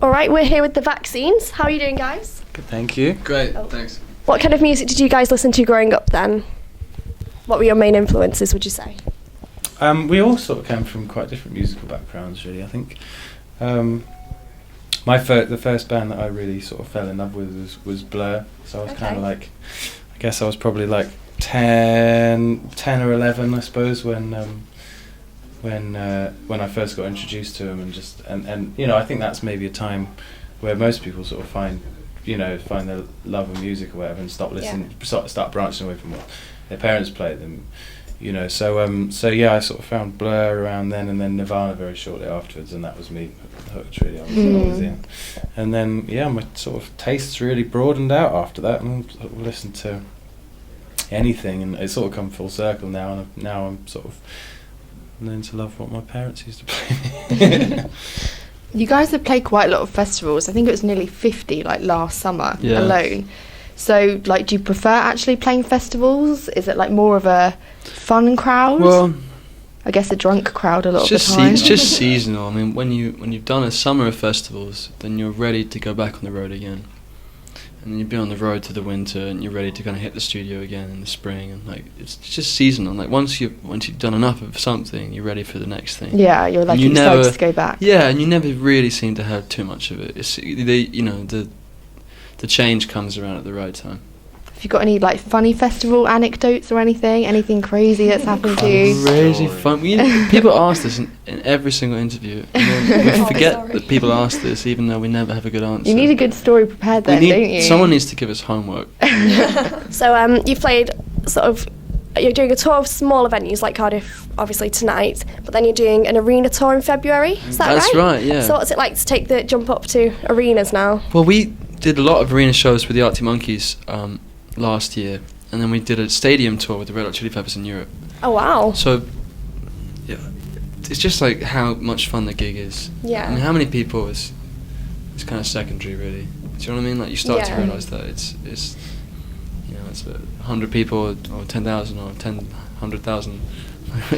All right, we're here with the vaccines. How are you doing, guys? Good, thank you. Great, thanks. What kind of music did you guys listen to growing up then? What were your main influences, would you say? We all sort of came from quite different musical backgrounds, really. I think the first band that I really sort of fell in love with was Blur. So I was kind of like, I guess I was probably like 10 or 11, I suppose, when I first got introduced to them, and you know, I think that's maybe a time where most people sort of find their love of music or whatever and stop listening, start branching away from what their parents played them, you know. So yeah, I sort of found Blur around then, and then Nirvana very shortly afterwards, and that was me hooked really. I was in, and then my sort of tastes really broadened out after that, and I sort of listened to anything, and it's sort of come full circle now, and now I'm sort of learning to love what my parents used to play. You guys have played quite a lot of festivals. I think it was nearly 50 like last summer alone. So like, do you prefer actually playing festivals? Is it like more of a fun crowd? Well, I guess a drunk crowd a lot of the time. It's just seasonal. I mean, when you've done a summer of festivals, then you're ready to go back on the road again. And then you've been on the road to the winter, and you're ready to kind of hit the studio again in the spring, and like it's just seasonal. Like once you've done enough of something, you're ready for the next thing. Yeah, you're like excited to go back. Yeah, and you never really seem to have too much of it. It's the change comes around at the right time. Have you got any like funny festival anecdotes or anything? Anything crazy that's happened to you? Crazy fun. People ask this in every single interview. And then we forget that people ask this, even though we never have a good answer. You need a good story prepared then, don't you? Someone needs to give us homework. So you've played you're doing a tour of smaller venues like Cardiff, obviously tonight, but then you're doing an arena tour in February. Is that right? That's right, yeah. So what's it like to take the jump up to arenas now? Well, we did a lot of arena shows with the Arctic Monkeys last year, and then we did a stadium tour with the Red Hot Chili Peppers in Europe. Oh wow! So, yeah, it's just like how much fun the gig is. Yeah. I mean, how many people is kind of secondary, really. Do you know what I mean? Like you start to realise that it's it's 100 people or 10,000 or 100,000. It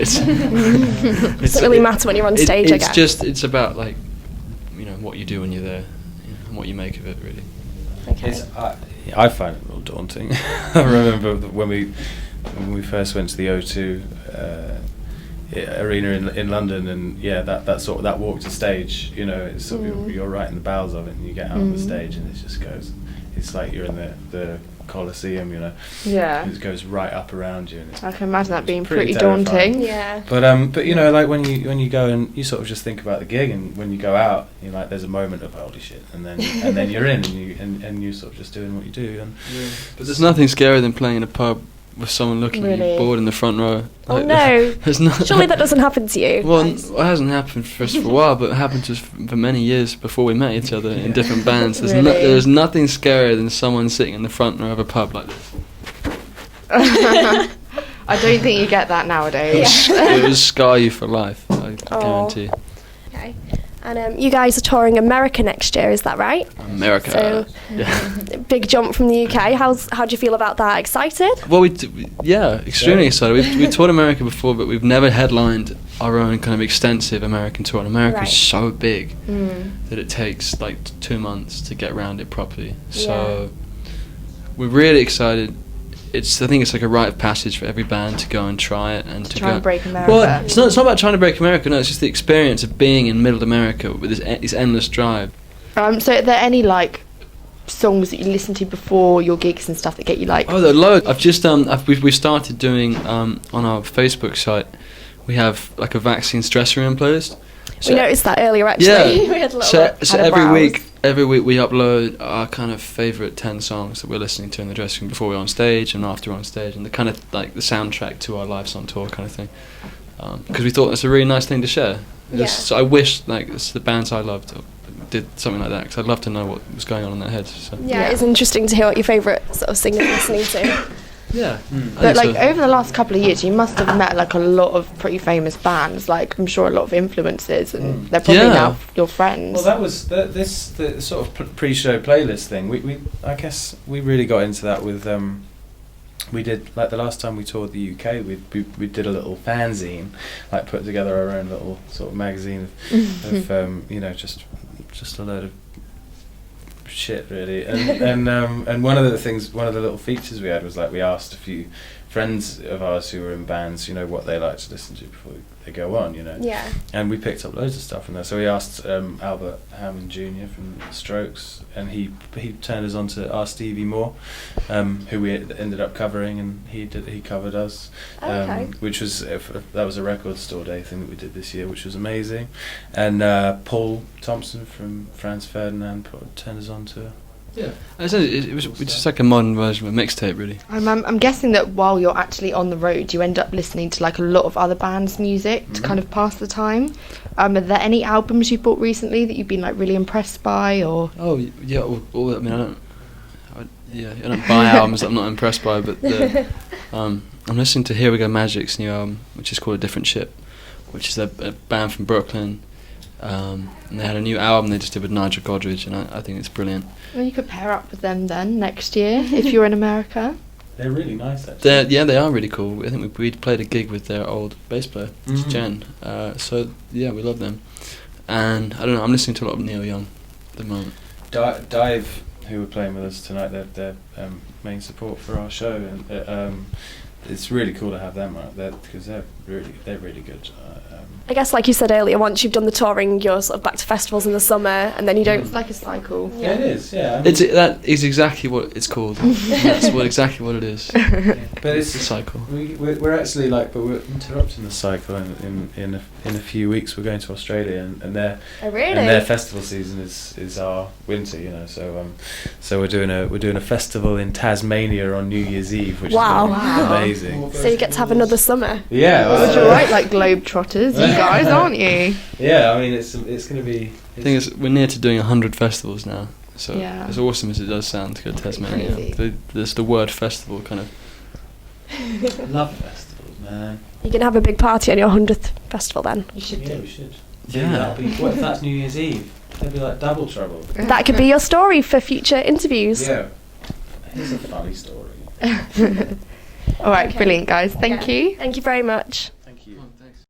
doesn't really matter when you're on stage. I guess it's about like what you do when you're there, and what you make of it, really. Okay. I find it a little daunting. I remember when we first went to the O2 arena in London, and that walk to stage, it's sort of you're right in the bowels of it, and you get out on the stage, and it just goes. It's like you're in the Colosseum, Yeah. It goes right up around you. And I can imagine that being pretty terrifying. daunting. Yeah. But like when you go and you sort of just think about the gig, and when you go out, you're like, there's a moment of holy shit, and then you're in, and you're sort of just doing what you do. And But there's nothing scarier than playing in a pub with someone looking at you bored in the front row. Oh no! Surely that doesn't happen to you. Well, it hasn't happened for us for a while, but it happened to us for many years before we met each other in different bands. There's nothing scarier than someone sitting in the front row of a pub like this. I don't think you get that nowadays. It would scar you for life, I guarantee. Okay. And you guys are touring America next year, is that right? America. So, big jump from the UK. How do you feel about that? Excited? Well, extremely excited. We've toured America before, but we've never headlined our own kind of extensive American tour. And America is so big that it takes like 2 months to get around it properly. So we're really excited. I think it's like a rite of passage for every band to go and try it and to try and break America. Well, it's not about trying to break America. No, it's just the experience of being in Middle America with this endless drive. So, are there any like songs that you listen to before your gigs and stuff that get you like? Oh, there are loads. I've just we've started doing on our Facebook site. We have like a vaccine dressing room playlist. We noticed that earlier, actually. Yeah. We had a little so every week we upload our kind of favourite 10 songs that we're listening to in the dressing room before we're on stage and after we're on stage, and the kind of like the soundtrack to our lives on tour kind of thing. Because we thought that's a really nice thing to share. So I wish like the bands I loved did something like that, because I'd love to know what was going on in their heads. So. Yeah, it's interesting to hear what your favourite sort of singer is listening to. Yeah. But like over the last couple of years, you must have met like a lot of pretty famous bands. Like I'm sure a lot of influences, and they're probably now your friends. Well, that was the sort of pre-show playlist thing. We I guess we really got into that with we did like the last time we toured the UK. We did a little fanzine, like put together our own little sort of magazine of just just a load of shit, really. And one of the little features we had was like we asked a few friends of ours who were in bands, what they like to listen to before they go on, Yeah. And we picked up loads of stuff from there. So we asked Albert Hammond Jr. from The Strokes, and he turned us on to our Stevie Moore, who we ended up covering, and he covered us, Okay. which was that was a record store day thing that we did this year, which was amazing. And Paul Thompson from Franz Ferdinand turned us on to. Yeah, it was just like a modern version of a mixtape, really. I'm guessing that while you're actually on the road, you end up listening to like a lot of other bands' music to kind of pass the time. Are there any albums you bought recently that you've been like really impressed by, or? Oh yeah, I mean I don't buy albums that I'm not impressed by, but I'm listening to Here We Go Magic's new album, which is called A Different Ship, which is a band from Brooklyn. And they had a new album they just did with Nigel Godrich, and I think it's brilliant. Well, you could pair up with them then next year if you're in America. They're really nice, actually. They are really cool. I think we played a gig with their old bass player, Jen. So yeah, we love them. And I don't know, I'm listening to a lot of Neil Young at the moment. Dive, who were playing with us tonight, they're main support for our show, and it's really cool to have them out there because they're really good. I guess, like you said earlier, once you've done the touring, you're sort of back to festivals in the summer, and then you don't. It's like a cycle. Yeah, it is. Yeah, That is exactly what it's called. That's exactly what it is. But it's a cycle. We're actually but we're interrupting the cycle in a few weeks. We're going to Australia, and their and their festival season is our winter. So we're doing a festival in Tasmania on New Year's Eve, which is amazing. So you get to have another summer. Yeah, well, you're right, like globetrotters, you guys, aren't you? Yeah, I mean it's going to be. The thing is, we're near to doing 100 festivals now. So as awesome as it does sound to go to Tasmania, there's the word festival kind of. I love festivals, man. You're going to have a big party on your 100th festival then? You should do. We should. Yeah. What if that's New Year's Eve? That'd be like double trouble. That could be your story for future interviews. Yeah. Here's a funny story. All right, brilliant, guys. Thank you. Thank you very much.